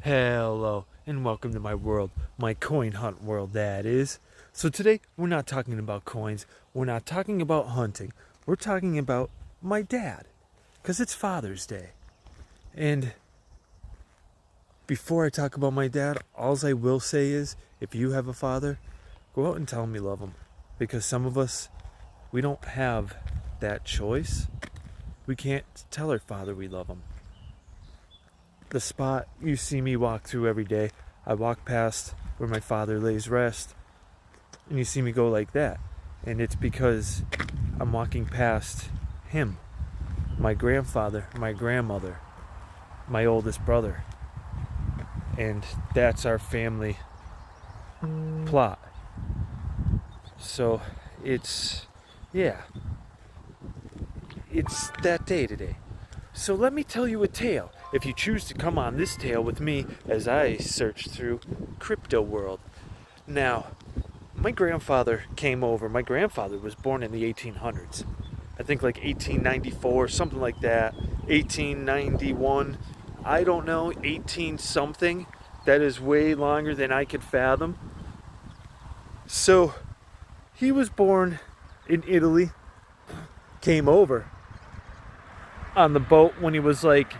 Hello, and welcome to my world, my coin hunt world, that is. So today, we're not talking about coins, we're not talking about hunting, we're talking about my dad, because it's Father's Day. And before I talk about my dad, all I will say is, if you have a father, go out and tell him you love him. Because some of us, we don't have that choice. We can't tell our father we love him. The spot you see me walk through every day, I walk past where my father lays rest, and you see me go like that. And it's because I'm walking past him, my grandfather, my grandmother, my oldest brother. And that's our family plot. So it's that day today. So let me tell you a tale, if you choose to come on this tale with me as I search through Crypto World. Now, my grandfather came over. My grandfather was born in the 1800s. I think like 1894, something like that. 1891. I don't know, 18 something. That is way longer than I could fathom. So, he was born in Italy, came over on the boat when he was like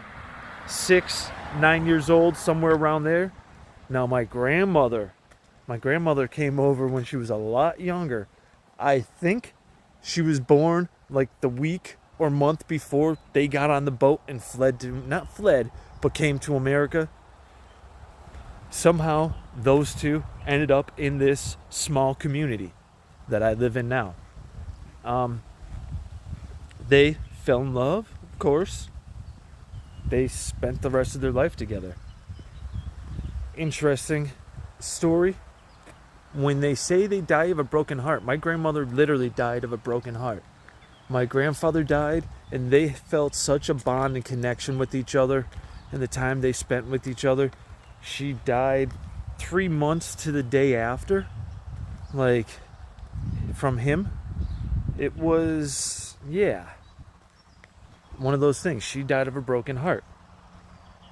9 years old, somewhere around there. Now my grandmother came over when she was a lot younger. I think she was born like the week or month before they got on the boat and came to America. Somehow those two ended up in this small community that I live in now. They fell in love, of course. They spent the rest of their life together. Interesting story. When they say they die of a broken heart, my grandmother literally died of a broken heart. My grandfather died, and they felt such a bond and connection with each other and the time they spent with each other. She died 3 months to the day after, like, from him. It was, one of those things. She died of a broken heart.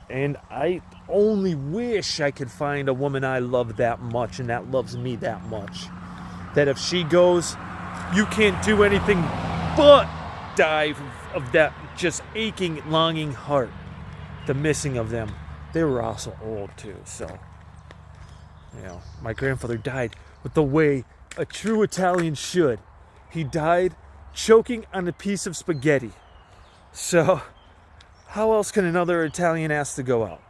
And I only wish I could find a woman I love that much and that loves me that much. That if she goes, you can't do anything but die of that just aching, longing heart. The missing of them. They were also old too, so. My grandfather died with the way a true Italian should. He died choking on a piece of spaghetti. So, how else can another Italian ask to go out?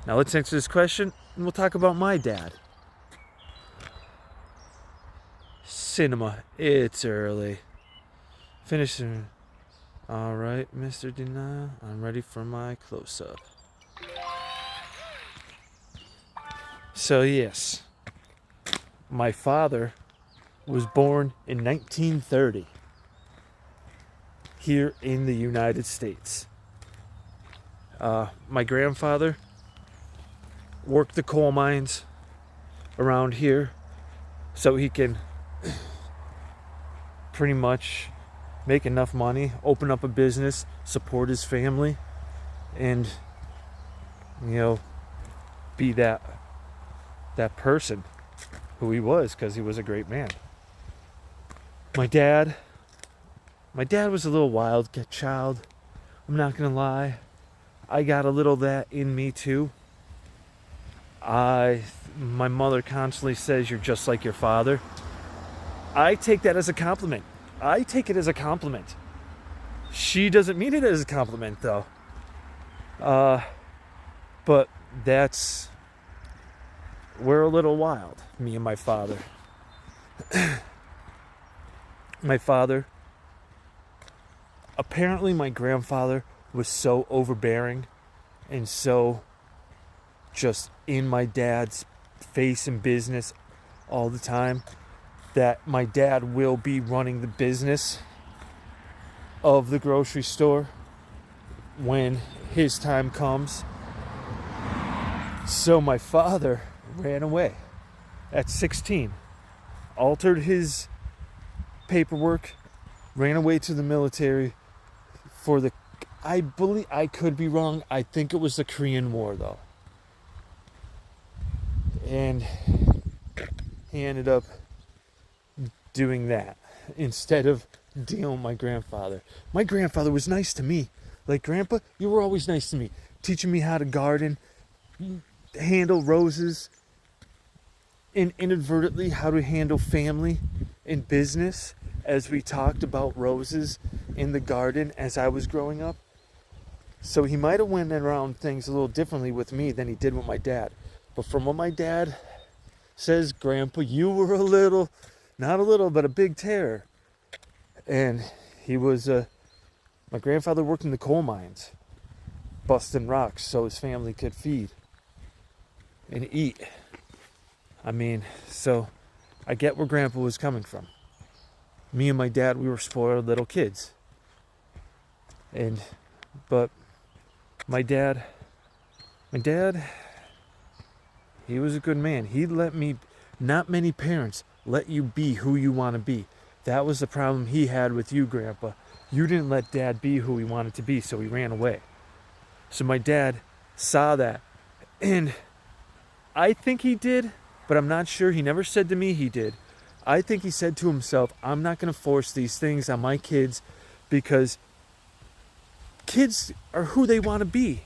Now let's answer this question, and we'll talk about my dad. Cinema. It's early. Finish soon. Alright, Mr. Denial. I'm ready for my close-up. So yes, my father was born in 1930 here in the United States. My grandfather worked the coal mines around here so he can pretty much make enough money, open up a business, support his family, and be that person who he was, because he was a great man. My dad was a little wild child. I'm not gonna lie. I got a little of that in me too. My mother constantly says you're just like your father. I take that as a compliment. I take it as a compliment. She doesn't mean it as a compliment though. But we're a little wild, me and my father. Apparently my grandfather was so overbearing and so just in my dad's face and business all the time that my dad will be running the business of the grocery store when his time comes. So my father ran away at 16, altered his paperwork, ran away to the military for I could be wrong, I think it was the Korean War though. And he ended up doing that instead of dealing with my grandfather. My grandfather was nice to me. Like, Grandpa, you were always nice to me, teaching me how to garden, handle roses, and inadvertently how to handle family and business, as we talked about roses in the garden as I was growing up. So he might have went around things a little differently with me than he did with my dad. But from what my dad says, Grandpa, you were a little, not a little, but a big terror. And he was, my grandfather worked in the coal mines, busting rocks so his family could feed and eat. I mean, so I get where Grandpa was coming from. Me and my dad, we were spoiled little kids. But my dad, he was a good man. He let me, not many parents let you be who you want to be. That was the problem he had with you, Grandpa. You didn't let Dad be who he wanted to be, so he ran away. So my dad saw that. And I think he did, but I'm not sure. He never said to me he did. I think he said to himself, I'm not going to force these things on my kids, because kids are who they want to be.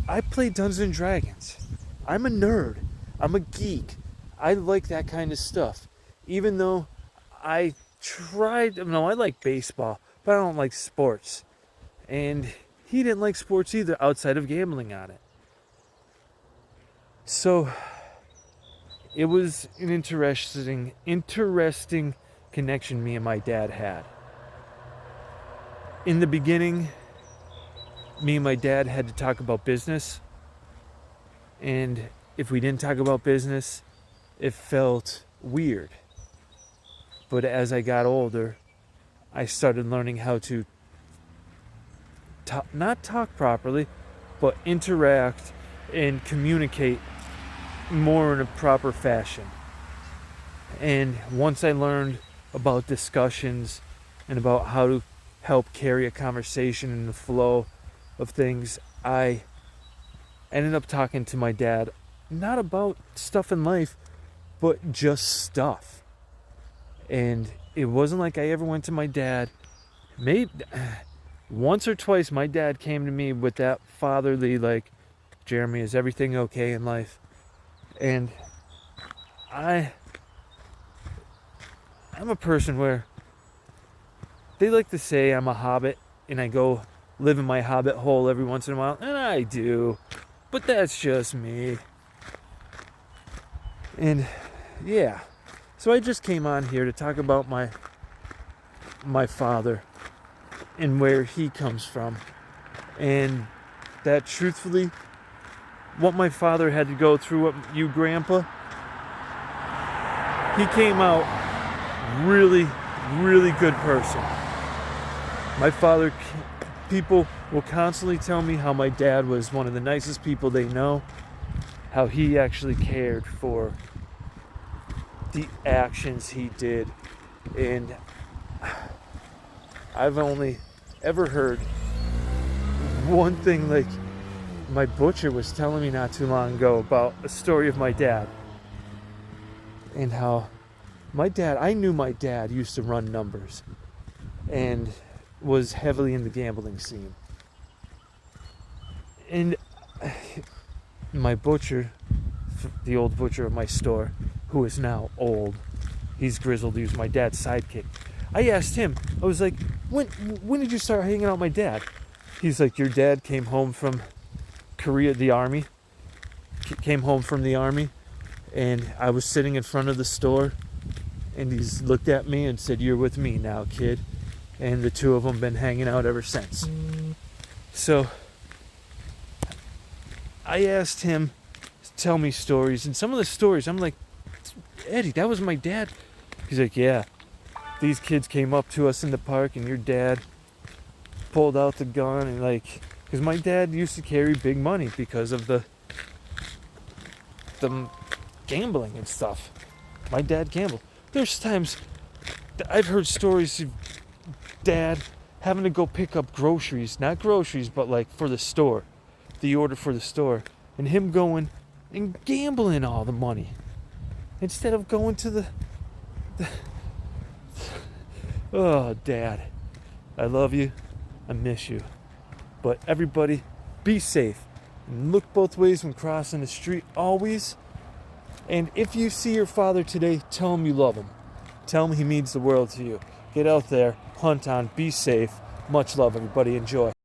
I play Dungeons and Dragons. I'm a nerd. I'm a geek. I like that kind of stuff. Even though I like baseball, but I don't like sports. And he didn't like sports either, outside of gambling on it. So it was an interesting connection me and my dad had. In the beginning, me and my dad had to talk about business. And if we didn't talk about business, it felt weird. But as I got older, I started learning how to not talk properly, but interact and communicate more in a proper fashion. And once I learned about discussions and about how to help carry a conversation in the flow of things, I ended up talking to my dad, not about stuff in life, but just stuff. And it wasn't like I ever went to my dad. Maybe once or twice my dad came to me with that fatherly, like, Jeremy, is everything okay in life? And I'm a person where they like to say I'm a hobbit and I go live in my hobbit hole every once in a while, and I do, but that's just me. And yeah, so I just came on here to talk about my father and where he comes from, and that truthfully, what my father had to go through, what you, Grandpa, he came out really, really good person. My father, people will constantly tell me how my dad was one of the nicest people they know, how he actually cared for the actions he did. And I've only ever heard one thing, like my butcher was telling me not too long ago about a story of my dad, and how I knew my dad used to run numbers and was heavily in the gambling scene. And my butcher, the old butcher of my store, who is now old, he's grizzled, he was my dad's sidekick. I asked him, I was like, when did you start hanging out with my dad? He's like, your dad came home from Korea, the army, came home from the army, and I was sitting in front of the store, and he's looked at me and said, you're with me now, kid. And the two of them been hanging out ever since. So I asked him to tell me stories, and some of the stories, I'm like, Eddie, that was my dad. He's like, yeah, these kids came up to us in the park, and your dad pulled out the gun, and like, because my dad used to carry big money because of the gambling and stuff. My dad gambled. There's times I've heard stories of Dad having to go pick up groceries, not groceries, but like for the store, the order for the store, and him going and gambling all the money instead of going to the oh, Dad, I love you, I miss you, but everybody be safe and look both ways when crossing the street always. And if you see your father today, tell him you love him. Tell him he means the world to you. Get out there, hunt on, be safe. Much love, everybody. Enjoy.